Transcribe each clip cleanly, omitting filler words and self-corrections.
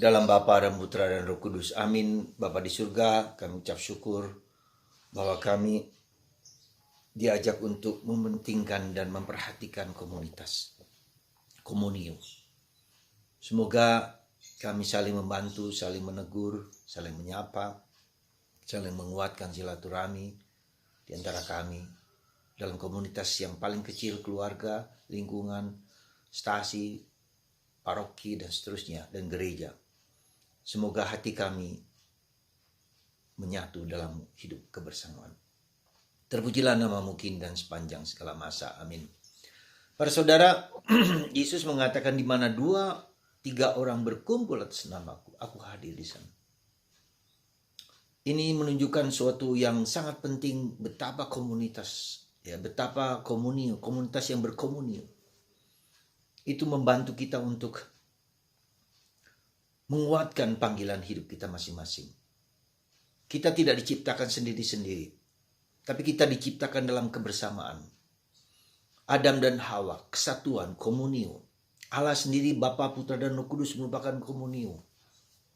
Dalam Bapa dan Putra dan Roh Kudus. Amin. Bapa di surga, kami ucap syukur bahwa kami diajak untuk mementingkan dan memperhatikan komunitas. Komunio. Semoga kami saling membantu, saling menegur, saling menyapa, saling menguatkan silaturahmi di antara kami dalam komunitas yang paling kecil, keluarga, lingkungan, stasi, paroki, dan seterusnya, dan gereja. Semoga hati kami menyatu dalam hidup kebersamaan. Terpujilah namamu kini dan sepanjang segala masa. Amin. Para saudara, Yesus mengatakan di mana 2-3 orang berkumpul atas namaku, aku hadir di sana. Ini menunjukkan suatu yang sangat penting, betapa komunitas, betapa komunitas yang berkomunio. Itu membantu kita untuk menguatkan panggilan hidup kita masing-masing. Kita tidak diciptakan sendiri-sendiri, tapi kita diciptakan dalam kebersamaan. Adam dan Hawa, kesatuan, komunio. Allah sendiri, Bapa, Putra, dan Roh Kudus merupakan komunio.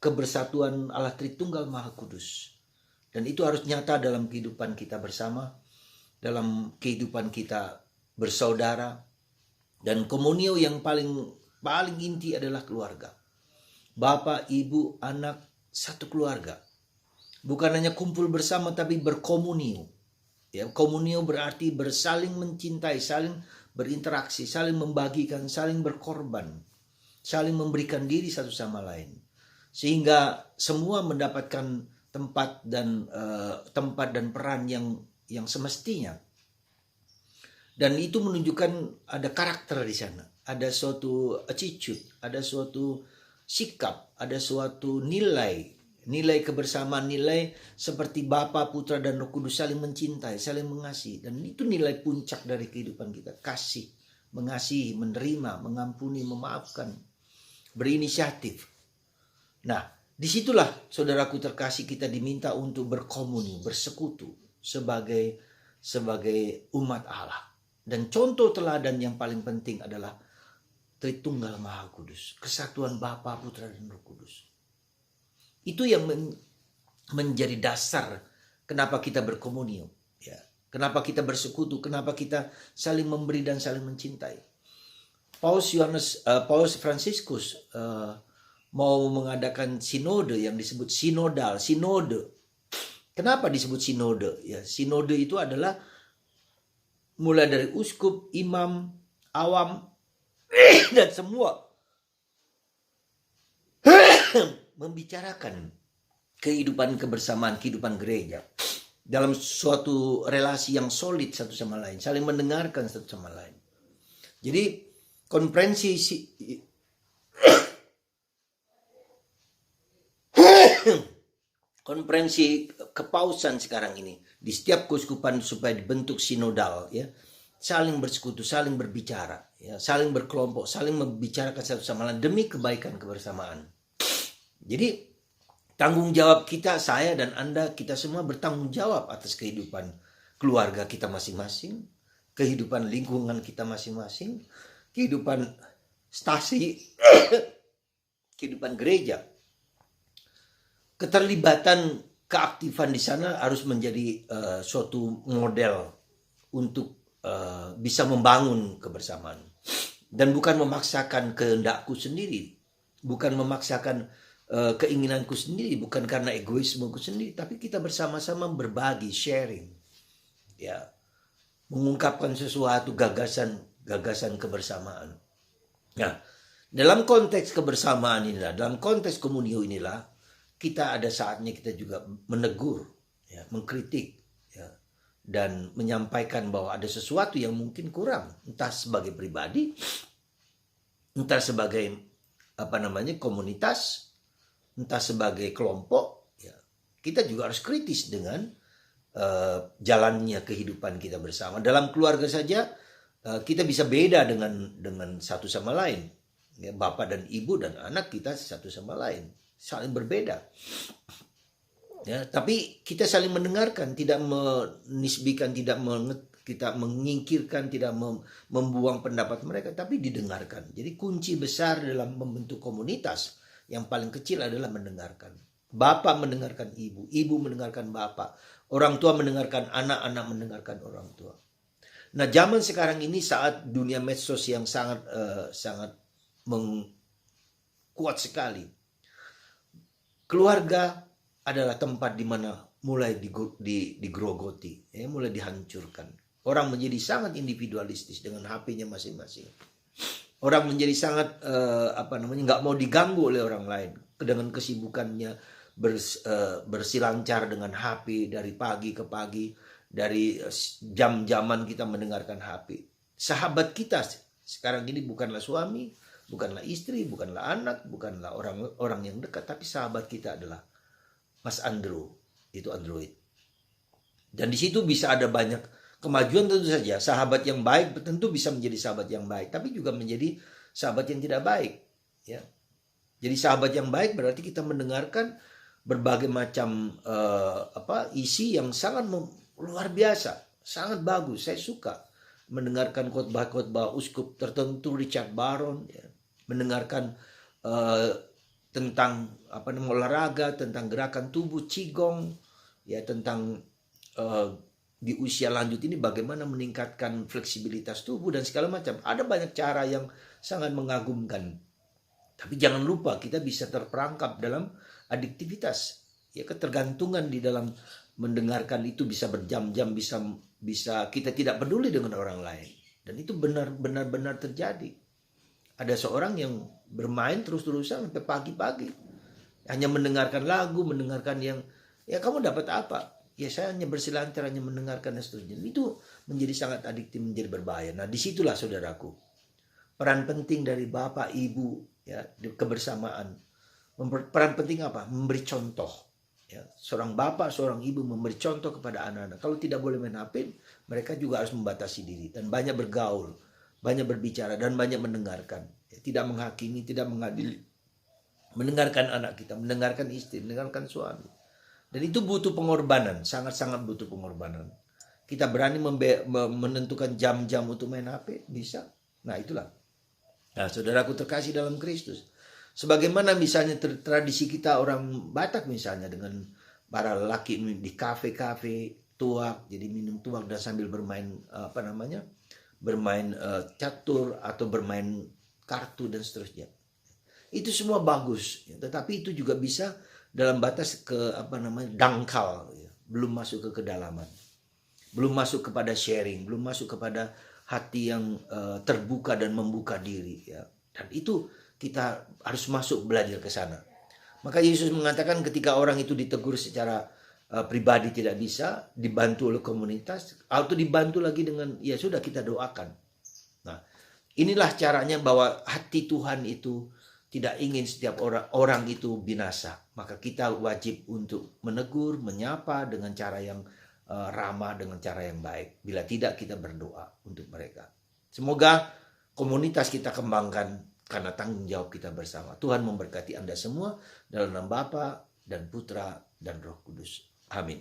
Kebersatuan Allah Tritunggal Maha Kudus. Dan itu harus nyata dalam kehidupan kita bersama, dalam kehidupan kita bersaudara. Dan komunio yang paling inti adalah keluarga. Bapak, ibu, anak, satu keluarga. Bukan hanya kumpul bersama tapi berkomunio. Komunio berarti bersaling mencintai, saling berinteraksi, saling membagikan, saling berkorban, saling memberikan diri satu sama lain. Sehingga semua mendapatkan tempat dan peran yang semestinya. Dan itu menunjukkan ada karakter di sana, ada suatu attitude, ada suatu sikap, ada suatu nilai kebersamaan, nilai seperti Bapa, Putra, dan Roh Kudus saling mencintai, saling mengasihi. Dan itu nilai puncak dari kehidupan kita, kasih, mengasihi, menerima, mengampuni, memaafkan, berinisiatif. Nah, disitulah saudaraku terkasih kita diminta untuk berkomunikasi, bersekutu sebagai umat Allah. Dan contoh teladan yang paling penting adalah Tritunggal Maha Kudus, kesatuan Bapa, Putra, dan Roh Kudus. Itu yang menjadi dasar kenapa kita berkomunio, kenapa kita bersekutu, kenapa kita saling memberi dan saling mencintai. Paus Fransiskus mau mengadakan sinode yang disebut sinode. Kenapa disebut sinode? Sinode itu adalah mulai dari uskup, imam, awam, dan semua membicarakan kehidupan kebersamaan, kehidupan gereja dalam suatu relasi yang solid satu sama lain, saling mendengarkan satu sama lain. Jadi konferensi kepausan sekarang ini di setiap keuskupan supaya dibentuk sinodal, saling bersekutu, saling berbicara, saling berkelompok, saling membicarakan satu sama lain demi kebaikan kebersamaan. Jadi tanggung jawab kita, saya dan Anda, kita semua bertanggung jawab atas kehidupan keluarga kita masing-masing, kehidupan lingkungan kita masing-masing, kehidupan stasi, kehidupan gereja. Keterlibatan, keaktifan di sana harus menjadi suatu model untuk bisa membangun kebersamaan. Dan bukan memaksakan kehendakku sendiri, bukan memaksakan keinginanku sendiri, bukan karena egoismeku sendiri, tapi kita bersama-sama berbagi, sharing, mengungkapkan sesuatu gagasan kebersamaan. Nah, dalam konteks kebersamaan inilah, dalam konteks komunio inilah, kita ada saatnya kita juga menegur, mengkritik, dan menyampaikan bahwa ada sesuatu yang mungkin kurang, entah sebagai pribadi, entah sebagai komunitas, entah sebagai kelompok. Kita juga harus kritis dengan jalannya kehidupan kita bersama. Dalam keluarga saja kita bisa beda dengan satu sama lain. Bapak dan ibu dan anak kita satu sama lain, saling berbeda. Tapi kita saling mendengarkan, tidak menisbikan, kita menyingkirkan, tidak membuang pendapat mereka, tapi didengarkan. Jadi kunci besar dalam membentuk komunitas Yang paling kecil adalah mendengarkan. Bapak mendengarkan ibu, ibu mendengarkan bapak, orang tua mendengarkan anak, anak mendengarkan orang tua. Nah, zaman sekarang ini saat dunia medsos yang sangat kuat sekali, keluarga adalah tempat di mana mulai digrogoti, mulai dihancurkan. Orang menjadi sangat individualistis dengan HP-nya masing-masing. Orang menjadi sangat nggak mau diganggu oleh orang lain dengan kesibukannya bersilancar dengan HP dari pagi ke pagi, dari jam-jaman kita mendengarkan HP. Sahabat kita sekarang ini bukanlah suami, bukanlah istri, bukanlah anak, bukanlah orang yang dekat, tapi sahabat kita adalah Mas Andrew, itu Android. Dan di situ bisa ada banyak kemajuan tentu saja. Sahabat yang baik tentu bisa menjadi sahabat yang baik, tapi juga menjadi sahabat yang tidak baik. Ya. Jadi sahabat yang baik berarti kita mendengarkan berbagai macam isi yang sangat luar biasa, sangat bagus. Saya suka mendengarkan khotbah-khotbah uskup tertentu, Richard Barron, ya. Mendengarkan tentang olahraga, tentang gerakan tubuh, qigong, ya, tentang di usia lanjut ini bagaimana meningkatkan fleksibilitas tubuh dan segala macam. Ada banyak cara yang sangat mengagumkan. Tapi jangan lupa kita bisa terperangkap dalam adiktivitas. Ya, ketergantungan di dalam mendengarkan itu bisa berjam-jam, bisa kita tidak peduli dengan orang lain. Dan itu benar-benar terjadi. Ada seorang yang bermain terus-terusan sampai pagi-pagi. Hanya mendengarkan lagu, mendengarkan yang, ya kamu dapat apa? Ya saya hanya berselancar, hanya mendengarkan dan seterusnya. Itu menjadi sangat adiktif, menjadi berbahaya. Nah, disitulah saudaraku, peran penting dari bapak, ibu, ya, kebersamaan. Peran penting apa? Memberi contoh. Ya, seorang bapak, seorang ibu memberi contoh kepada anak-anak. Kalau tidak boleh main HP, mereka juga harus membatasi diri dan banyak bergaul, banyak berbicara dan banyak mendengarkan. Ya, tidak menghakimi, tidak mengadili. Mendengarkan anak kita, mendengarkan istri, mendengarkan suami. Dan itu butuh pengorbanan, sangat-sangat butuh pengorbanan. Kita berani menentukan jam-jam untuk main HP, bisa. Nah, itulah. Nah, saudaraku terkasih dalam Kristus. Sebagaimana misalnya tradisi kita orang Batak misalnya dengan para lelaki di kafe-kafe tuak, jadi minum tuak dan sambil bermain bermain catur atau bermain kartu dan seterusnya. Itu semua bagus, tetapi itu juga bisa dalam batas dangkal, ya. Belum masuk ke kedalaman, belum masuk kepada sharing, belum masuk kepada hati yang terbuka dan membuka diri, ya. Dan itu kita harus masuk belajar ke sana. Maka Yesus mengatakan ketika orang itu ditegur secara pribadi tidak bisa, dibantu oleh komunitas, atau dibantu lagi dengan ya sudah kita doakan. Nah, inilah caranya bahwa hati Tuhan itu tidak ingin setiap orang itu binasa. Maka kita wajib untuk menegur, menyapa dengan cara yang ramah, dengan cara yang baik. Bila tidak, kita berdoa untuk mereka. Semoga komunitas kita kembangkan karena tanggung jawab kita bersama. Tuhan memberkati Anda semua dalam nama Bapa dan Putra dan Roh Kudus. Amin.